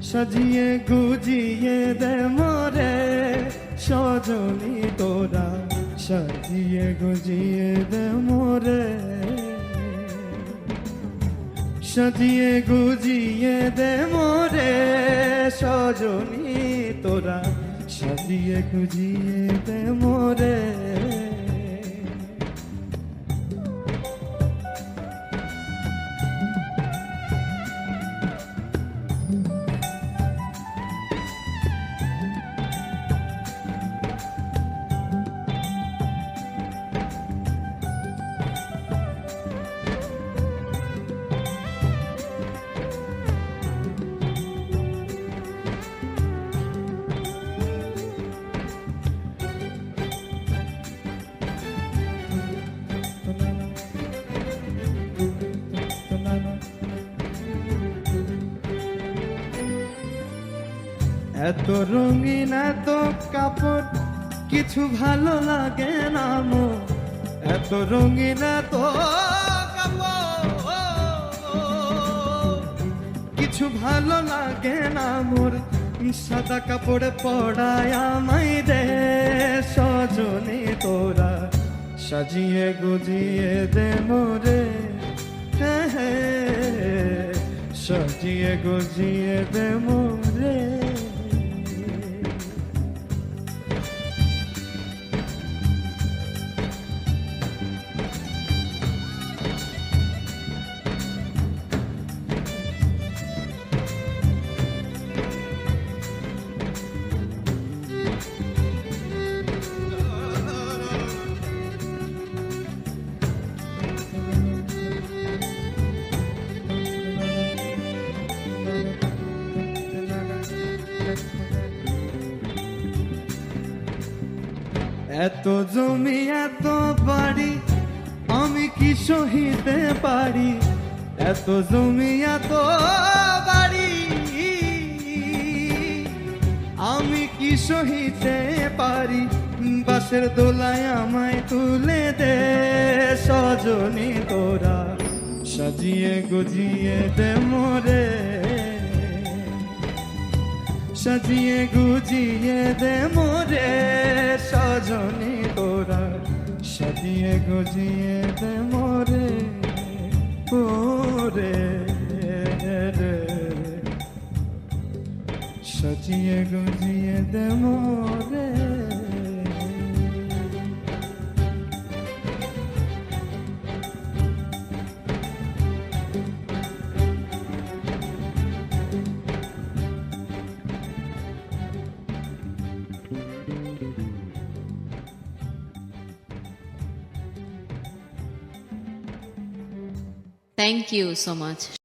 সাজিয়ে গুজিয়ে দে মোরে সজনী তোরা, সাজিয়ে গুজিয়ে দে মোরে, সাজিয়ে গুজিয়ে দে মোরে সজনী তোরা, সাজিয়ে গুজিয়ে দে মোরে। এত রঙিন এত কাপড় কিছু ভালো লাগে না মো, এত রঙিন এত কাপড় কিছু ভালো লাগে না মোর, সাদা কাপড় পড়ায় আমায় দে সজনী তোরা, সাজিয়ে গুজিয়ে দে মোরে, সাজিয়ে গুজিয়ে দে মোরে। এত জমি এত বাড়ি আমি কি সহিতে পারি, এত জমি এত বাড়ি আমি কি সহিতে পারি, বাসের দোলায় আমায় তুলে দে সজনী তোরা, সাজিয়ে গুজিয়ে দে মোরে, সাজিয়ে গুজিয়ে দে মোরে সজনী তোরা, সাজিয়ে গুজিয়ে দে মোরে ওরে রে, সাজিয়ে গুজিয়ে দে মোরে। Thank you so much.